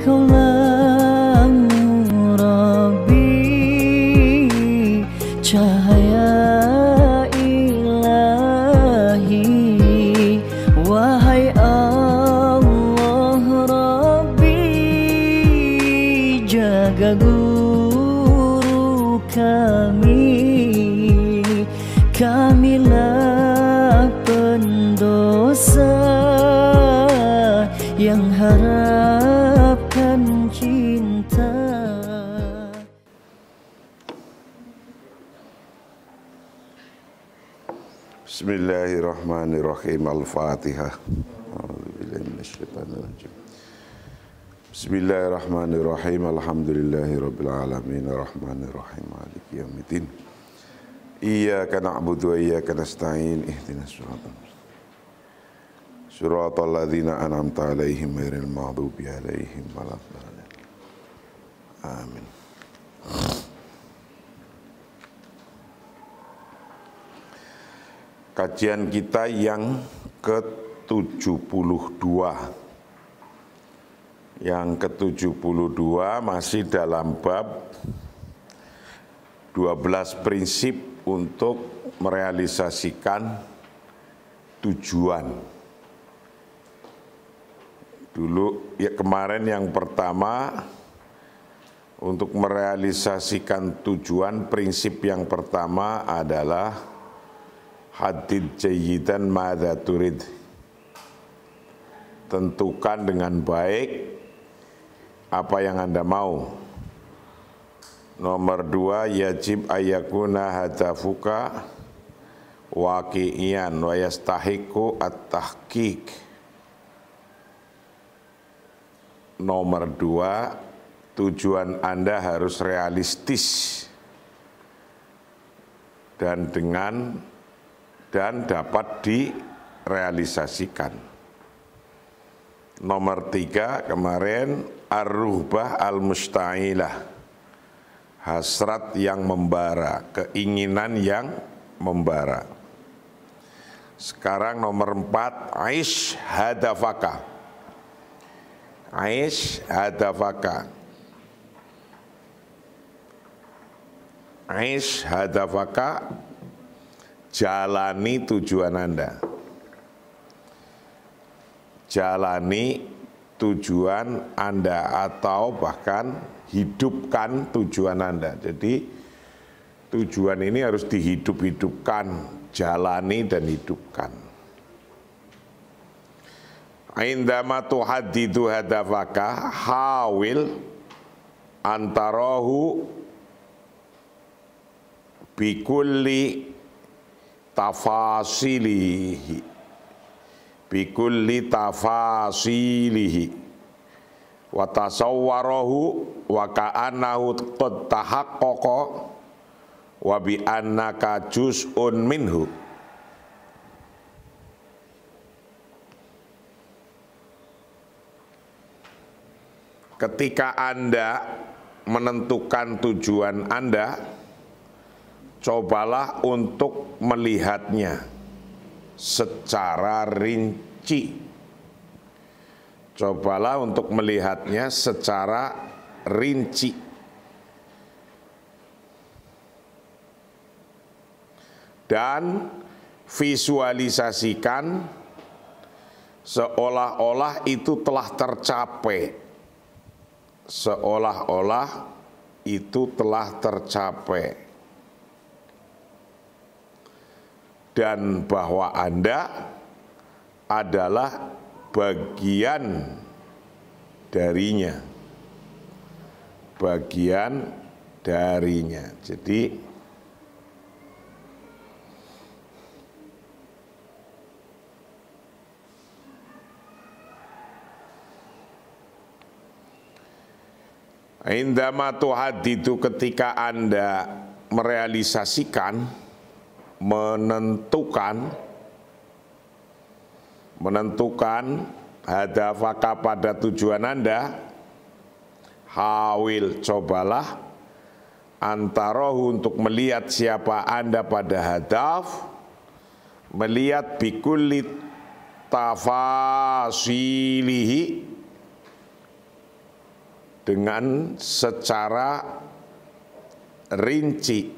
Engkaulah Rabbi, cahaya ilahi. Wahai Allah Rabbi, jaga guru kamilah pendosa yang harapkan cinta. Bismillahirrahmanirrahim. Al-Fatihah. Bismillahirrahmanirrahim. Alhamdulillahirabbil alamin, arrahmanirrahim, maliki yaumiddin. Iyyaka na'budu wa iyyaka nasta'in. Ihdinas siratal mustaqim. Siratal ladzina an'amta 'alaihim ghairil maghdubi 'alaihim waladdallin. Amin. Kajian kita yang ke-72. Yang ke-72 masih dalam bab 12 prinsip untuk merealisasikan tujuan. Dulu ya kemarin yang pertama, untuk merealisasikan tujuan, prinsip yang pertama adalah hadid jayyidan madza turid. Tentukan dengan baik apa yang Anda mau. Nomor 2, yajib ayyakuna hadafuka waqi'iyan wa yastahiqu at-tahqiq. Nomor 2, tujuan Anda harus realistis dan dapat direalisasikan. Nomor 3 kemarin, ar-ruhbah al-musta'ilah, hasrat yang membara, keinginan yang membara. Sekarang nomor 4, aish hadafaka. Aish hadafaka. Aish hadafaka, jalani tujuan Anda. Jalani tujuan Anda atau bahkan hidupkan tujuan Anda. Jadi tujuan ini harus dihidup-hidupkan, jalani dan hidupkan. Indama tuhaddidu hadafaka hawil antarahu bikulli tafasilihi wa tasawwarahu wa ka'annahu qad tahaqqaqa wa bi annaka juz'un minhu. Ketika Anda menentukan tujuan Anda, cobalah untuk melihatnya secara rinci. Cobalah untuk melihatnya secara rinci. Dan visualisasikan seolah-olah itu telah tercapai. Seolah-olah itu telah tercapai. Dan bahwa Anda adalah bagian darinya. Bagian darinya. Jadi indama tuhaddidu, ketika Anda merealisasikan, menentukan hadafaka pada tujuan Anda, hawil, cobalah antarahu, untuk melihat siapa Anda pada hadaf, melihat bikulli tafasilihi, dengan secara rinci.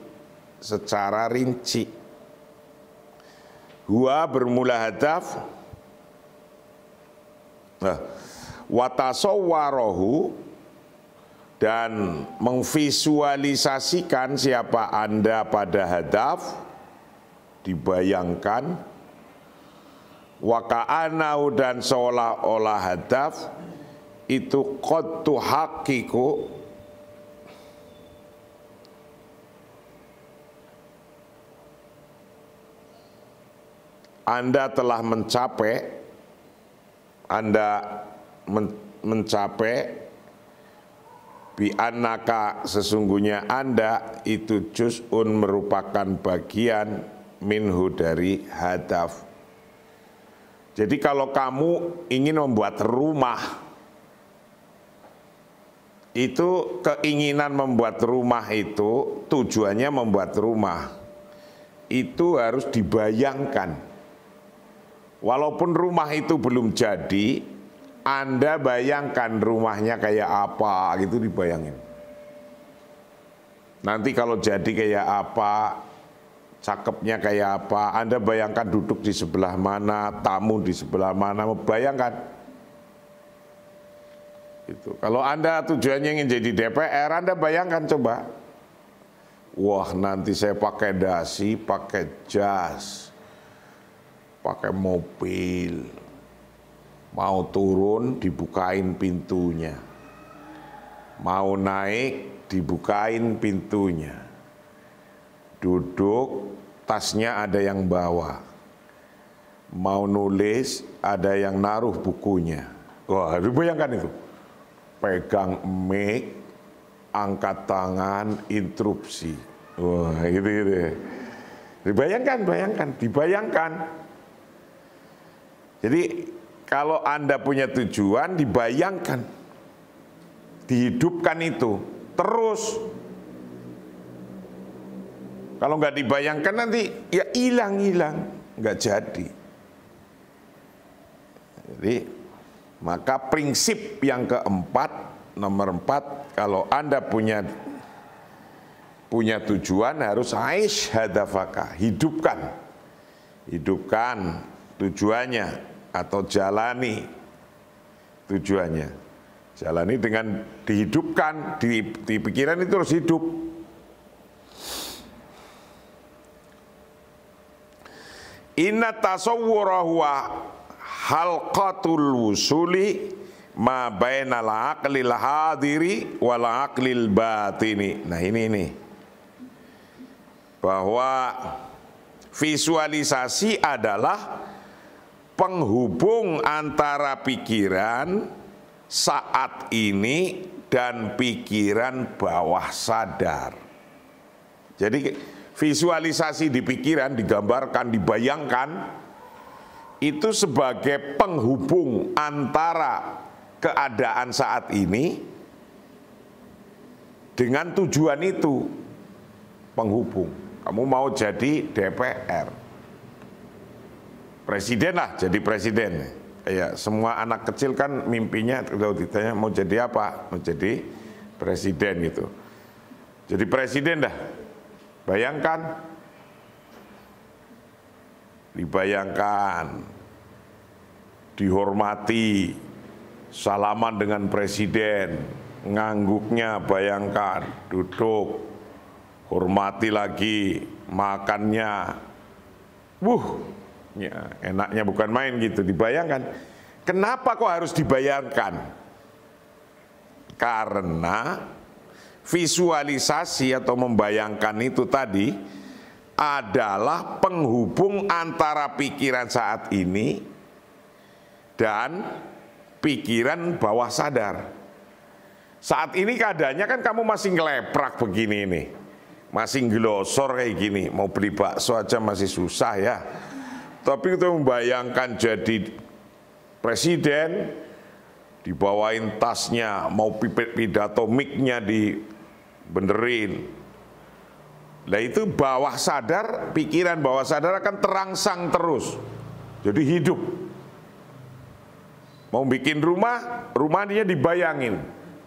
Huwa bermula hadaf, watasawwarohu, dan memvisualisasikan siapa Anda pada hadaf, dibayangkan, waka'anau, dan seolah-olah hadaf itu qad tuhaqqiqu, Anda telah mencapai bi annaka, sesungguhnya Anda itu juz'un, merupakan bagian minhu, dari hadaf. Jadi kalau kamu ingin membuat rumah, itu keinginan membuat rumah itu, tujuannya membuat rumah, itu harus dibayangkan. Walaupun rumah itu belum jadi, Anda bayangkan rumahnya kayak apa, gitu dibayangin. Nanti kalau jadi kayak apa, cakepnya kayak apa, Anda bayangkan duduk di sebelah mana, tamu di sebelah mana, bayangkan. Gitu. Kalau Anda tujuannya ingin jadi DPR, Anda bayangkan coba. Wah, nanti saya pakai dasi, pakai jas, pakai mobil, mau turun dibukain pintunya, mau naik dibukain pintunya, duduk tasnya ada yang bawa, mau nulis ada yang naruh bukunya. Wah, bayangkan itu, pegang mic, angkat tangan, interupsi. Wah, gitu. Dibayangkan. Jadi kalau Anda punya tujuan, dibayangkan, dihidupkan itu terus. Kalau nggak dibayangkan nanti ya hilang, nggak jadi. Jadi maka prinsip yang keempat, nomor 4, kalau Anda punya tujuan, harus aish hadafaka, hidupkan tujuannya, atau jalani tujuannya. Jalani dengan dihidupkan, di pikiran itu harus hidup. Inna tasawwura huwa halqatul wusuli ma bainal aqlil hadiri wal aqlil batini. Nah ini. Bahwa visualisasi adalah penghubung antara pikiran saat ini dan pikiran bawah sadar. Jadi visualisasi di pikiran, digambarkan, dibayangkan, itu sebagai penghubung antara keadaan saat ini dengan tujuan itu. Penghubung. Kamu mau jadi DPR, presiden lah, jadi presiden. Ya, semua anak kecil kan mimpinya kalau ditanya mau jadi apa, mau jadi presiden gitu. Jadi presiden dah. Bayangkan, dibayangkan, dihormati, salaman dengan presiden, ngangguknya bayangkan, duduk, hormati lagi, makannya, ya, enaknya bukan main gitu, dibayangkan. Kenapa kok harus dibayangkan? Karena visualisasi atau membayangkan itu tadi adalah penghubung antara pikiran saat ini dan pikiran bawah sadar. Saat ini keadaannya kan kamu masih ngeleprak begini nih, masih ngelosor kayak gini, mau beli bakso aja masih susah ya. Tapi kita membayangkan jadi presiden, dibawain tasnya, mau pidato mic-nya dibenerin. Nah itu bawah sadar, pikiran bawah sadar akan terangsang terus. Jadi hidup. Mau bikin rumah, rumahnya dibayangin.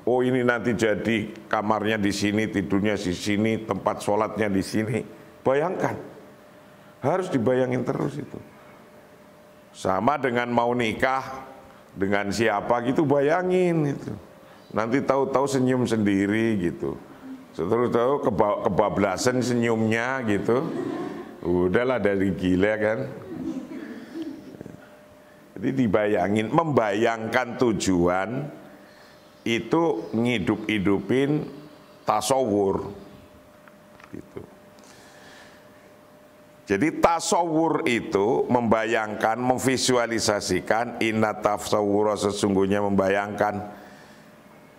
oh ini nanti jadi kamarnya di sini, tidurnya di sini, tempat sholatnya di sini. Bayangkan, harus dibayangin terus itu. Sama dengan mau nikah dengan siapa gitu, bayangin itu. Nanti tahu-tahu senyum sendiri gitu. Terus tahu kebablasan senyumnya gitu. Udahlah dari gila kan. Jadi dibayangin, membayangkan tujuan itu ngidup-hidupin tasawur gitu. Jadi tasawur itu membayangkan, memvisualisasikan, inna tasawwura sesungguhnya membayangkan.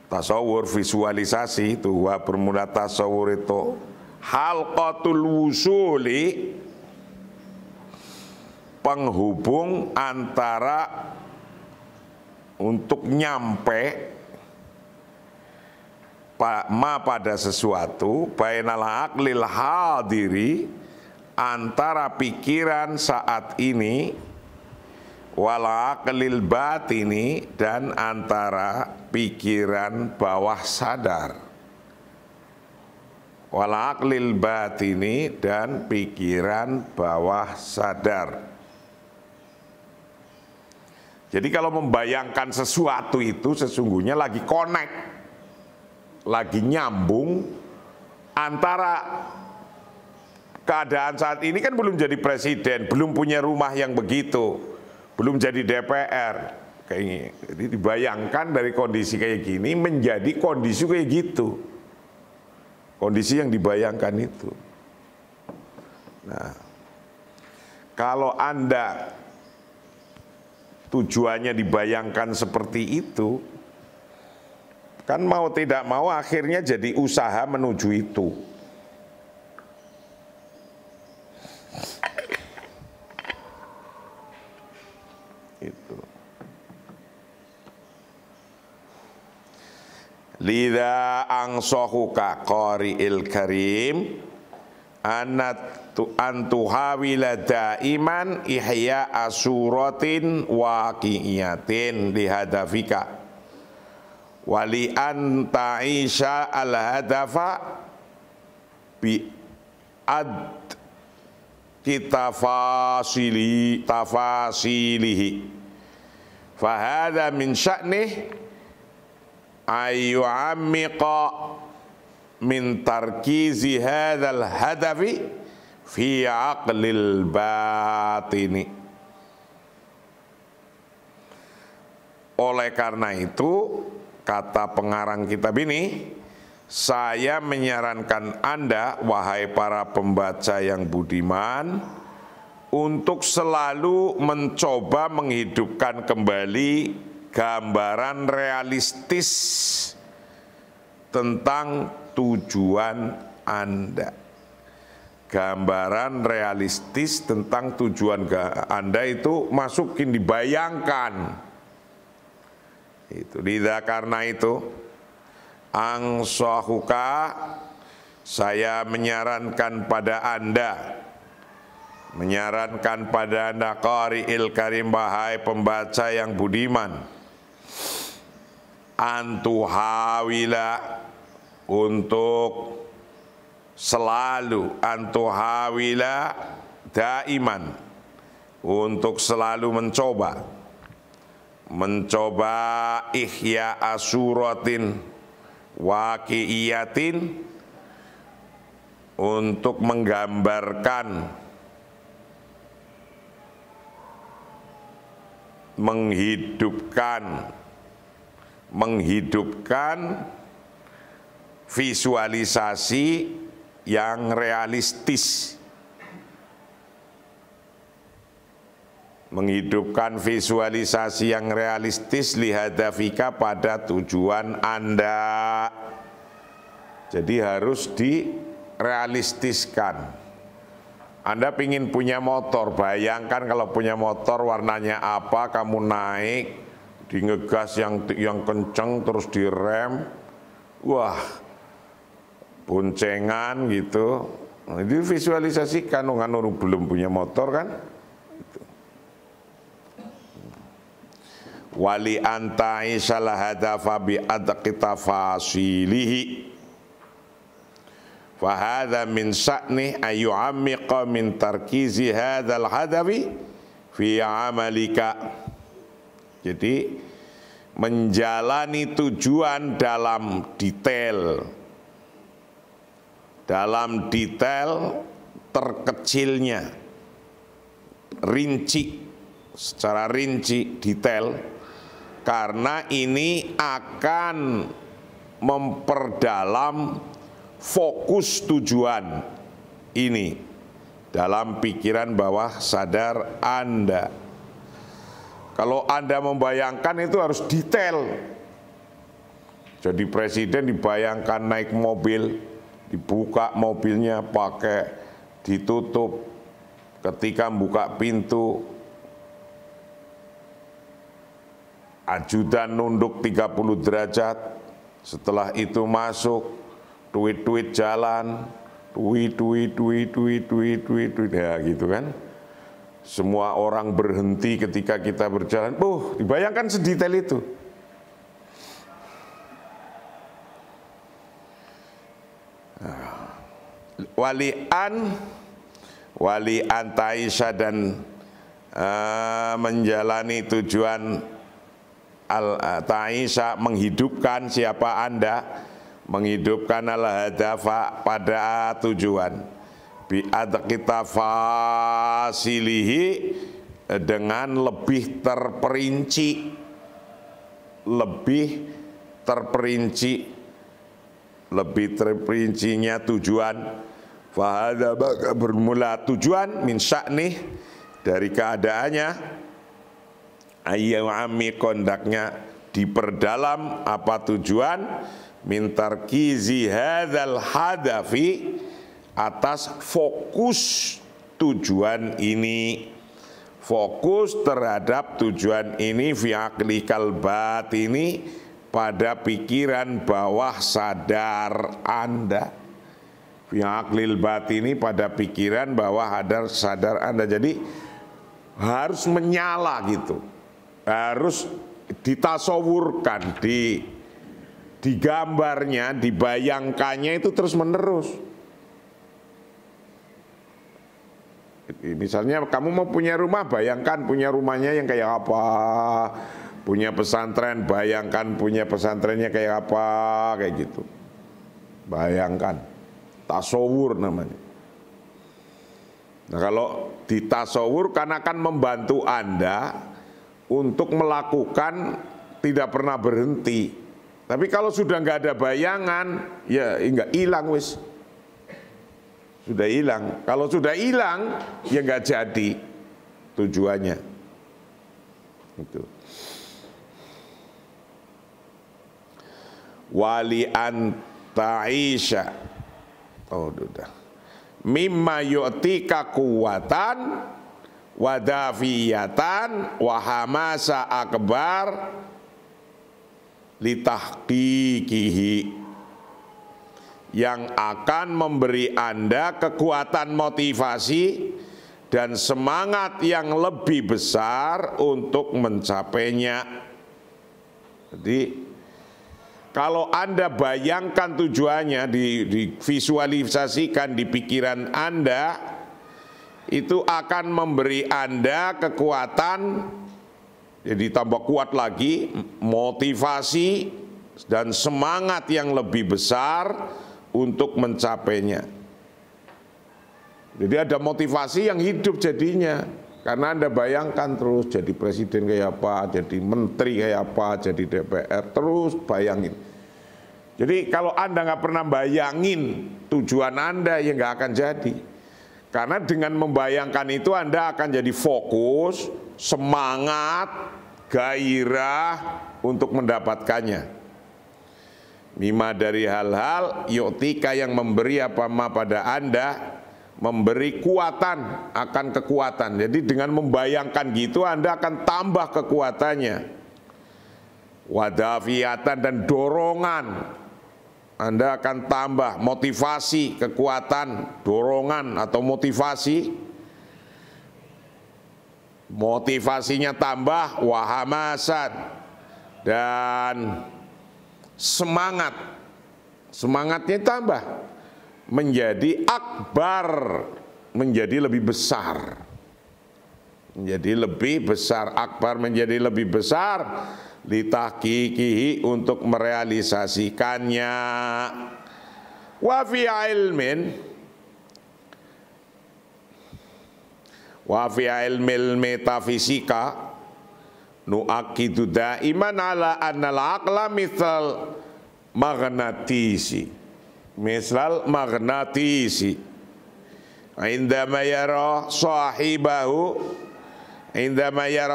Tasawur visualisasi itu bermula tasawur itu halqatul wusuli, penghubung antara untuk nyampe pada sesuatu bainal aqlil hadiri, antara pikiran saat ini wal aqlil batini, dan antara pikiran bawah sadar. Wal aqlil batini, dan pikiran bawah sadar. Jadi kalau membayangkan sesuatu itu sesungguhnya lagi connect, lagi nyambung antara keadaan saat ini kan belum jadi presiden, belum punya rumah yang begitu, belum jadi DPR, kayak gini. Jadi dibayangkan dari kondisi kayak gini menjadi kondisi kayak gitu, kondisi yang dibayangkan itu. Nah, kalau Anda tujuannya dibayangkan seperti itu, kan mau tidak mau akhirnya jadi usaha menuju itu. Itu. Lidha angsohuka qari'il karim antuhawila daiman ihya asuratin waqiyatin lihadafika wali anta'isha al-hadafa bi ad tafasilihi fahada min sya'nih ayyu'ammiqa min tarkizi hadzal hadafi fi aqlil batini. Oleh karena itu, kata pengarang kitab ini, saya menyarankan Anda, wahai para pembaca yang budiman, untuk selalu mencoba menghidupkan kembali gambaran realistis tentang tujuan Anda. Gambaran realistis tentang tujuan Anda itu masukin, dibayangkan. Itu karena itu angsahuka, saya menyarankan pada Anda, qari'il karim, wahai pembaca yang budiman, antuhawila, untuk selalu, antuhawila daiman, untuk selalu mencoba ihya asuratin waqiyatin, untuk menggambarkan, menghidupkan visualisasi yang realistis, menghidupkan visualisasi yang realistis lihadafika, pada tujuan Anda. Jadi harus direalistiskan. Anda pingin punya motor, bayangkan kalau punya motor warnanya apa, kamu naik, di ngegas yang kenceng, terus direm, wah, boncengan gitu. Nah, itu visualisasikan, belum punya motor kan. wali anta'isal hadafa bi adqita fasilihi fahadha min sa'nih ayyu'ammiqa min tarkizi hadzal hadafi fi amalika. Jadi menjalani tujuan dalam detail terkecilnya, rinci, secara rinci, detail, karena ini akan memperdalam fokus tujuan ini dalam pikiran bawah sadar Anda. Kalau Anda membayangkan itu harus detail. Jadi presiden dibayangkan naik mobil, dibuka mobilnya pakai ditutup, ketika buka pintu ajudan nunduk 30 derajat, setelah itu masuk, duit jalan, duit, ya gitu kan. Semua orang berhenti ketika kita berjalan. Dibayangkan sedetail itu. Wali Ta'isha dan menjalani tujuan Ta'isha, menghidupkan siapa Anda, menghidupkan al-hadafa pada tujuan bi'ad kita fasilihi, dengan lebih terperincinya tujuan. Fahadha bermula tujuan min sya'nih, dari keadaannya, ayyami kondaknya diperdalam apa tujuan, min tarkizi hadzal hadafi, atas fokus tujuan ini, fokus terhadap tujuan ini, fi aqlikal batini, pada pikiran bawah sadar Anda, fi aqlil batini, pada pikiran bawah sadar Anda. Jadi harus menyala gitu, harus ditasawurkan, digambarnya, dibayangkannya itu terus menerus. Misalnya kamu mau punya rumah, bayangkan punya rumahnya yang kayak apa. Punya pesantren, bayangkan punya pesantrennya kayak apa, kayak gitu. Bayangkan, tasawur namanya. Nah kalau ditasawur kan akan membantu Anda untuk melakukan, tidak pernah berhenti. Tapi kalau sudah nggak ada bayangan, ya nggak hilang wis. Sudah hilang. Kalau sudah hilang, ya nggak jadi tujuannya. Itu. Wali Ta'isha, udah. Mimma yu'tika kuwatan wadafiyatan wahamasa akbar litahqiqihi, yang akan memberi Anda kekuatan motivasi dan semangat yang lebih besar untuk mencapainya. Jadi kalau Anda bayangkan tujuannya, divisualisasikan di pikiran Anda, itu akan memberi Anda kekuatan, jadi tambah kuat lagi, motivasi dan semangat yang lebih besar untuk mencapainya. Jadi ada motivasi yang hidup jadinya, karena Anda bayangkan terus jadi presiden kayak apa, jadi menteri kayak apa, jadi DPR, terus bayangin. Jadi kalau Anda nggak pernah bayangin tujuan Anda, ya nggak akan jadi. Karena dengan membayangkan itu Anda akan jadi fokus, semangat, gairah untuk mendapatkannya. Mima dari hal-hal yu'tika, yang memberi apa ma pada Anda, memberi kuatan, akan kekuatan. Jadi dengan membayangkan gitu Anda akan tambah kekuatannya. Wadafiyatan, dan dorongan, Anda akan tambah motivasi, kekuatan, dorongan atau motivasi. motivasinya tambah, wahamasan, dan semangatnya tambah menjadi akbar, menjadi lebih besar, akbar menjadi lebih besar, litahqiqihi untuk merealisasikannya. Wa fi ilmil metafisika nu'akidu daiman ala annal aqla misal magnatisi, indama yara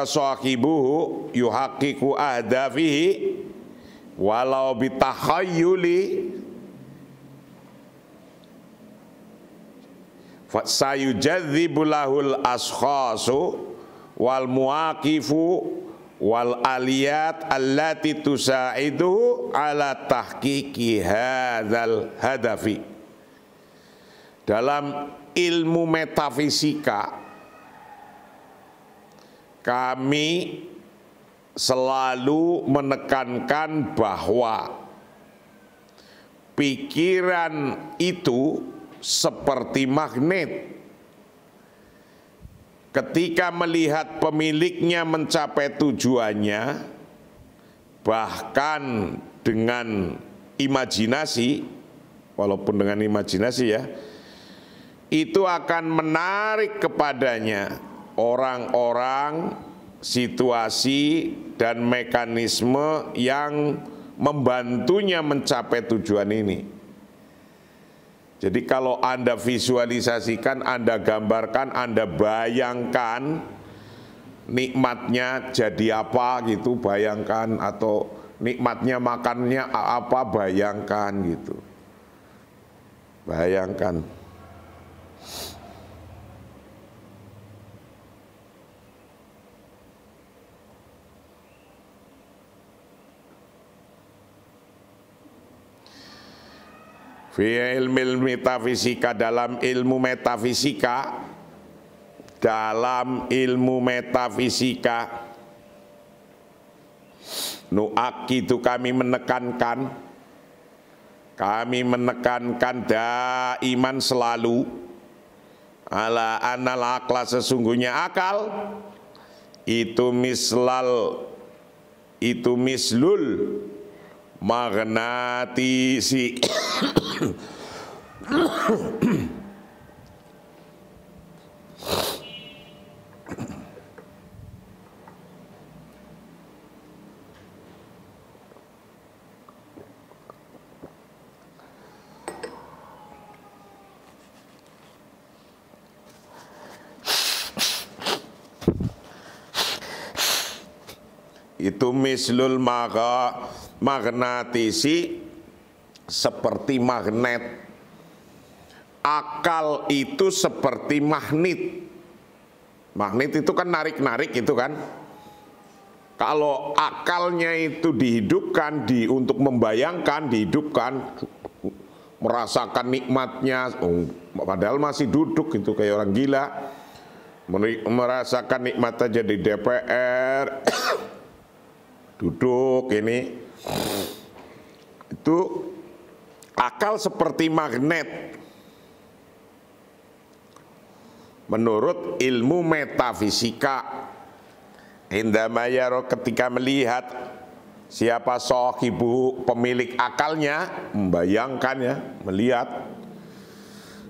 sahibuhu yuhaqqiqu ahdafihi walau bitakhayyuli sayujadzibu lahul ashkhasu wal muaqifu wal aliyat allati tusaiduhu ala tahqiqi hadzal hadafi. Dalam ilmu metafisika kami selalu menekankan bahwa pikiran itu seperti magnet. Ketika melihat pemiliknya mencapai tujuannya, bahkan dengan imajinasi, walaupun dengan imajinasi ya, itu akan menarik kepadanya orang-orang, situasi, dan mekanisme yang membantunya mencapai tujuan ini. Jadi kalau Anda visualisasikan, Anda gambarkan, Anda bayangkan nikmatnya jadi apa gitu, bayangkan, atau nikmatnya makannya apa, bayangkan gitu. Bayangkan. Fi ilmil metafisika, dalam ilmu metafisika, nu'akidu kami menekankan daiman selalu, ala anal aqla sesungguhnya akal itu mislul magnatisi itu mislul magnatisi, seperti magnet. Akal itu seperti magnet. Magnet itu kan narik-narik itu kan. Kalau akalnya itu dihidupkan, untuk membayangkan, dihidupkan, merasakan nikmatnya, padahal masih duduk itu kayak orang gila, merasakan nikmatnya jadi DPR, duduk ini, itu akal seperti magnet. Menurut ilmu metafisika, indama yaro, ketika melihat siapa sahibu, pemilik akalnya, membayangkannya, melihat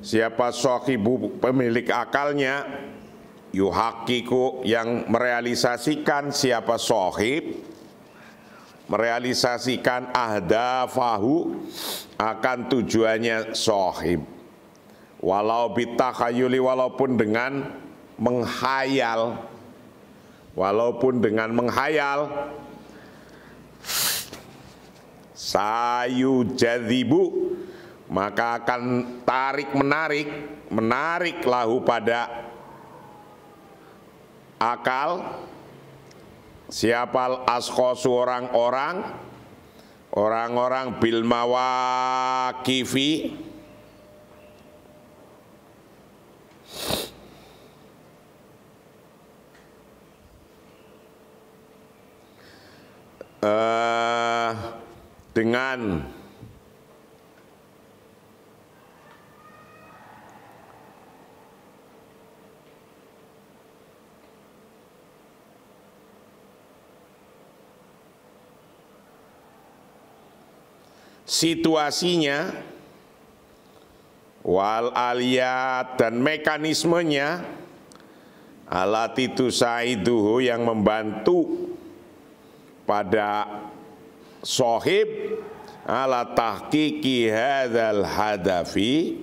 siapa sahibu, pemilik akalnya, yuhaqiqu, yang merealisasikan, siapa sahib, merealisasikan ahdafahu, akan tujuannya sahib, walau bitakhayuli, walaupun dengan menghayal, sayujadzibu, maka akan menarik lahu pada akal, siapa askhosu, orang-orang bil mawaqifi, dengan situasinya, wal aliyat dan mekanismenya, alati tusaiduhu yang membantu pada sohib ala tahqiqi hadzal hadafi,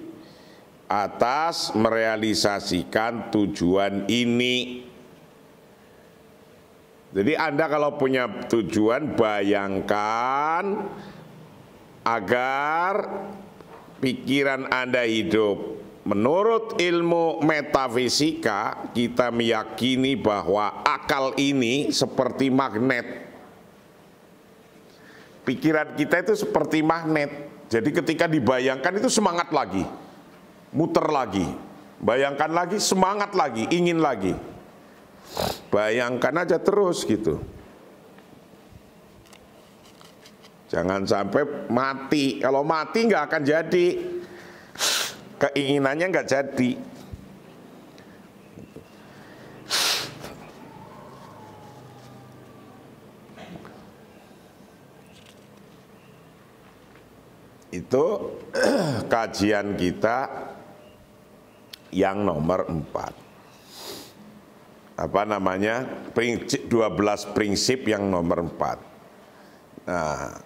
atas merealisasikan tujuan ini. Jadi Anda kalau punya tujuan, bayangkan agar pikiran Anda hidup. Menurut ilmu metafisika, kita meyakini bahwa akal ini seperti magnet. Pikiran kita itu seperti magnet. Jadi ketika dibayangkan itu semangat lagi, muter lagi, bayangkan lagi, semangat lagi, ingin lagi. Bayangkan aja terus gitu. Jangan sampai mati. Kalau mati nggak akan jadi, keinginannya nggak jadi. Itu kajian kita yang nomor 4. Apa namanya? 12 prinsip yang nomor 4. Nah,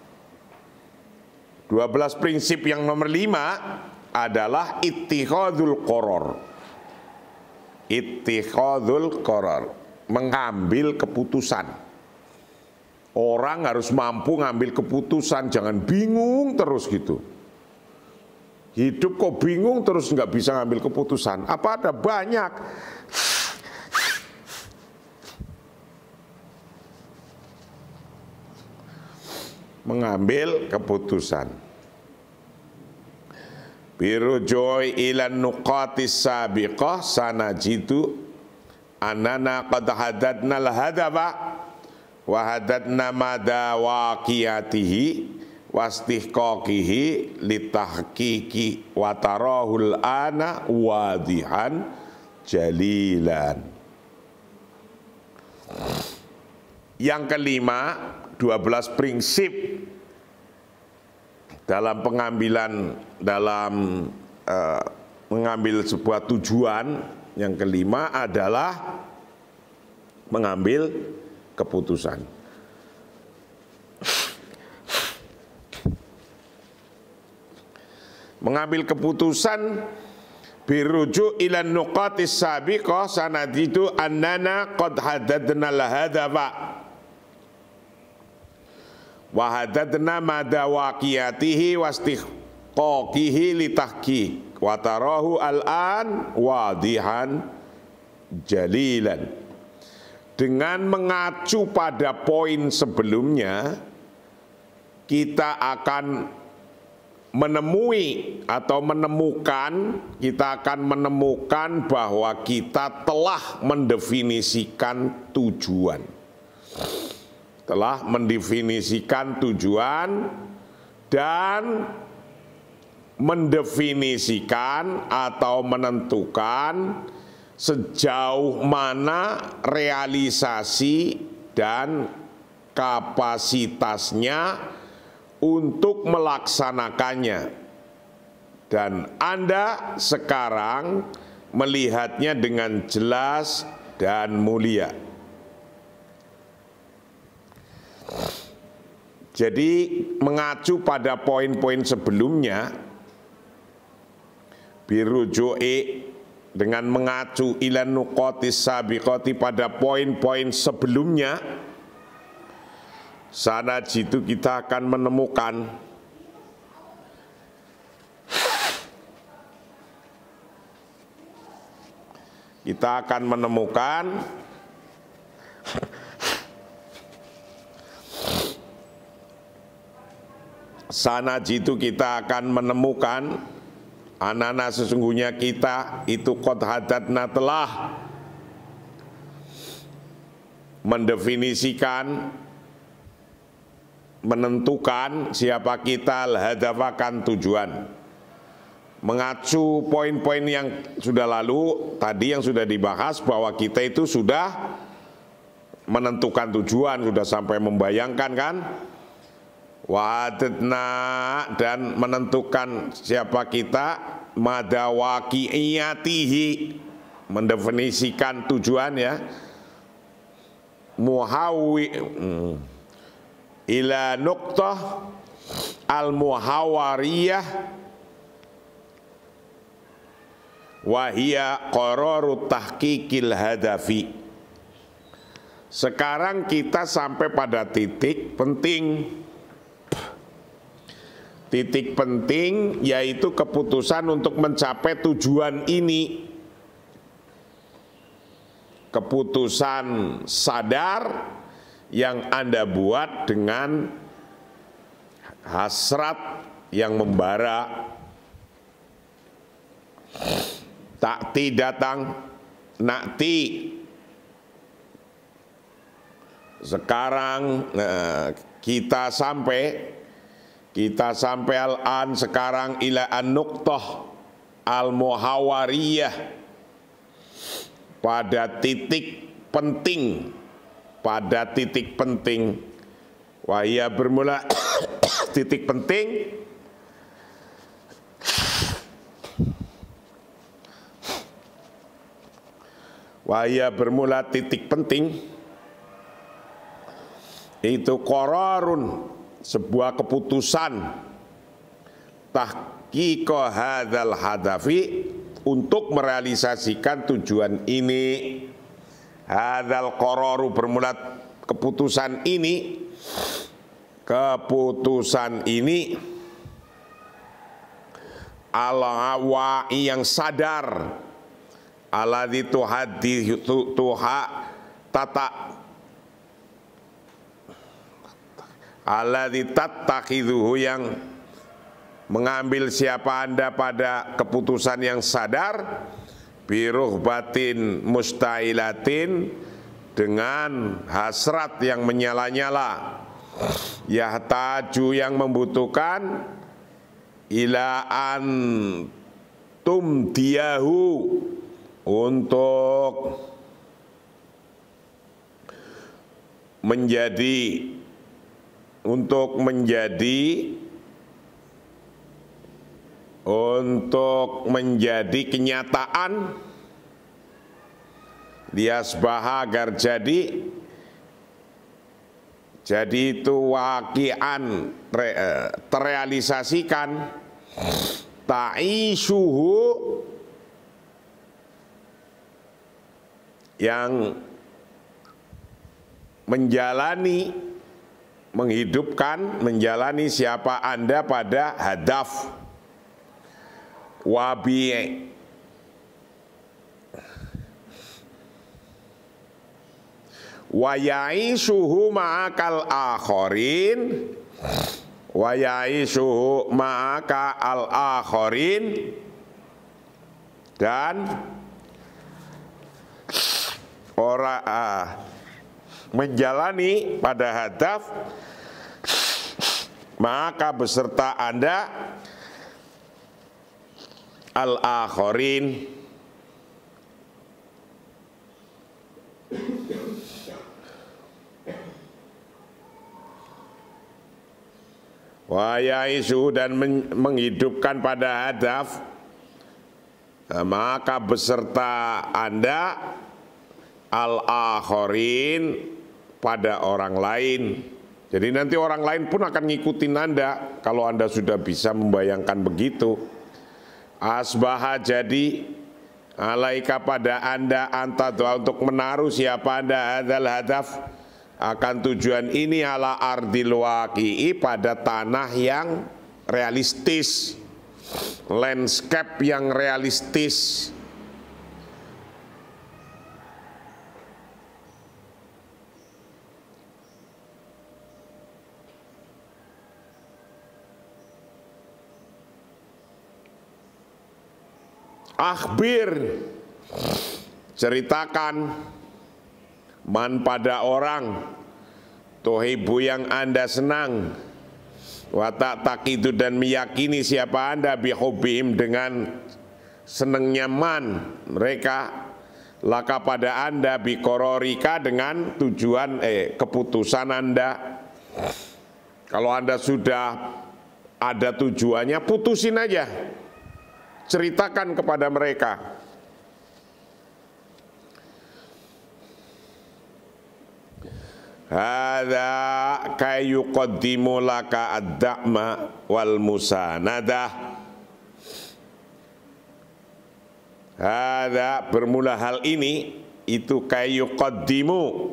12 prinsip yang nomor 5 adalah ittikhadzul qaror. Ittikhadzul qaror, mengambil keputusan. Orang harus mampu ngambil keputusan, jangan bingung terus gitu. Hidup kok bingung terus nggak bisa ngambil keputusan. Apa ada banyak? Mengambil keputusan. Birujui ilan nuqatis sabiqah sanajidu annana qad hadadna al-hadafa wa hadadna mada waqiyatihi wastihqaqihi litahqiqi wa tarahul ana wadihan jalilan. Yang kelima, 12 prinsip dalam pengambilan, dalam mengambil sebuah tujuan. Yang kelima adalah mengambil keputusan. Mengambil keputusan biruju ilan nuqatis sabiqah sanadidu annana qad hadadna al-hadafa wa hadadna mada waqiyatihi wastihqaqihi litahqiq wa tarahu al-an wadihan jalilan. Dengan mengacu pada poin sebelumnya, kita akan menemui atau menemukan, kita akan menemukan bahwa kita telah mendefinisikan tujuan. Telah mendefinisikan tujuan dan mendefinisikan atau menentukan sejauh mana realisasi dan kapasitasnya untuk melaksanakannya. Dan Anda sekarang melihatnya dengan jelas dan mulia. Jadi mengacu pada poin-poin sebelumnya, biruju'i, dengan mengacu ilan nuqatis sabiqati pada poin-poin sebelumnya, sanajidu kita akan menemukan sanajidu kita akan menemukan anana sesungguhnya kita itu qad hadadna telah mendefinisikan menentukan siapa kita, hadafakan tujuan. Mengacu poin-poin yang sudah lalu, tadi yang sudah dibahas bahwa kita itu sudah menentukan tujuan, sudah sampai membayangkan kan? Wa'adna, dan menentukan siapa kita, madawaqi'iyatihi, mendefinisikan tujuan ya. Muhawi ila nuqtah al-muhawariyah wa hiya qararut tahqiqil hadafi. Sekarang kita sampai pada titik penting. Titik penting yaitu keputusan untuk mencapai tujuan ini. Keputusan sadar yang Anda buat dengan hasrat yang membara. Takti datang, nakti. Sekarang kita sampai al-an sekarang ila an-nuqtah al-muhawariyah, pada titik penting, wahia bermula titik penting itu qararun, sebuah keputusan, tahqiqa hadzal hadafi, untuk merealisasikan tujuan ini. Hadzal qararu bermula keputusan ini al-wa'i yang sadar, alladzi alladzi tattakhidhuhu, yang mengambil siapa Anda pada keputusan yang sadar, biruhbatin mustailatin, dengan hasrat yang menyala-nyala, yahtaju, yang membutuhkan, ila antum diyahu, untuk menjadi kenyataan, liasbaha, agar jadi itu waqi'an, terrealisasikan, ta'ishuhu, yang menjalani siapa Anda pada hadaf, wabi wa ya'ishuhu ma'akal akharin, dan menjalani pada hadaf, maka beserta Anda al-akharin, wa ya'isu, dan menghidupkan pada hadaf, maka beserta Anda al-akharin, pada orang lain. Jadi nanti orang lain pun akan ngikutin Anda kalau Anda sudah bisa membayangkan begitu. Asbaha, jadi alaika, pada Anda, anta doa, untuk menaruh siapa Anda hadzal hadaf, akan tujuan ini, ala ardil waqi'i, pada tanah yang realistis, landscape yang realistis. Akhbir, ceritakan, man, pada orang, Tuhibbu yang Anda senang, wa ta'taqidu dan meyakini siapa Anda bihubbihim dengan senangnya man mereka, laka pada Anda biqararika dengan tujuan keputusan Anda. Kalau Anda sudah ada tujuannya, putusin aja, ceritakan kepada mereka. Hadza kayuqaddimu laka ad-da'ma wal musanadah. Hadza bermula hal ini itu kayuqaddimu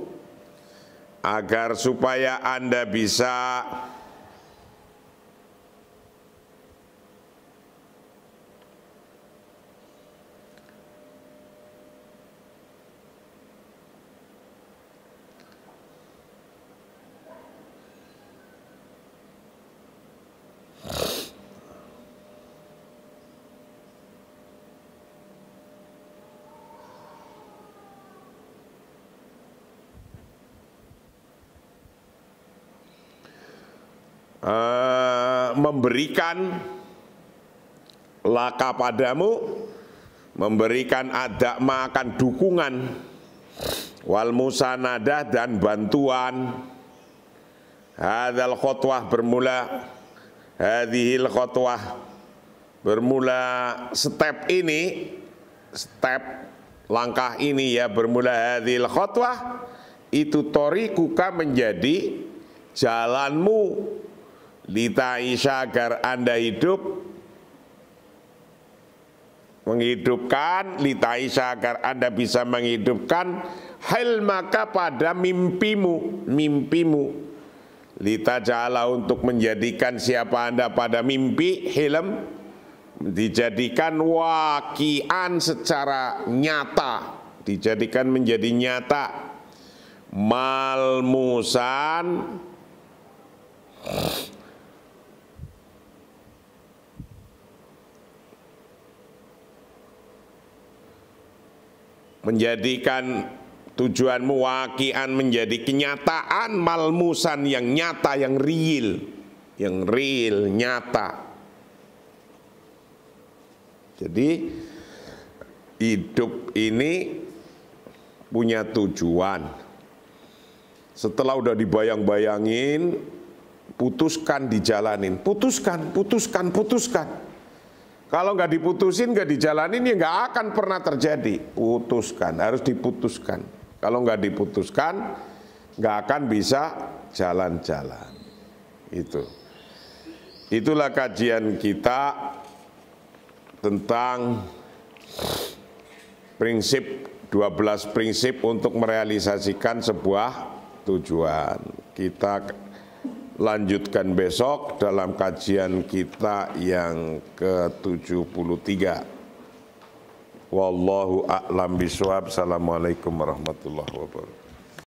agar supaya Anda bisa memberikan laka padamu, memberikan adakma akan dukungan, wal musanadah dan bantuan. Hadzal khutwah bermula, hadhil khutwah bermula step ini, step langkah ini ya, bermula hadhil khutwah itu torikuka menjadi jalanmu, lita'isha agar Anda hidup, menghidupkan, lita'isha agar Anda bisa menghidupkan hilmaka pada mimpimu, litaja'ala untuk menjadikan siapa Anda pada mimpi, hilm, dijadikan wakian secara nyata, dijadikan menjadi nyata, malmusan menjadikan tujuanmu wakian menjadi kenyataan, malmusan yang nyata, yang real, nyata. Jadi hidup ini punya tujuan. Setelah udah dibayang-bayangin, putuskan dijalanin, putuskan. Kalau nggak diputusin, nggak dijalanin, ya nggak akan pernah terjadi. Putuskan, harus diputuskan. Kalau nggak diputuskan, nggak akan bisa jalan-jalan. Itulah kajian kita tentang prinsip 12 prinsip untuk merealisasikan sebuah tujuan. Kita lanjutkan besok dalam kajian kita yang ke-73. Wallahu a'lam bishawab. Assalamualaikum warahmatullahi wabarakatuh.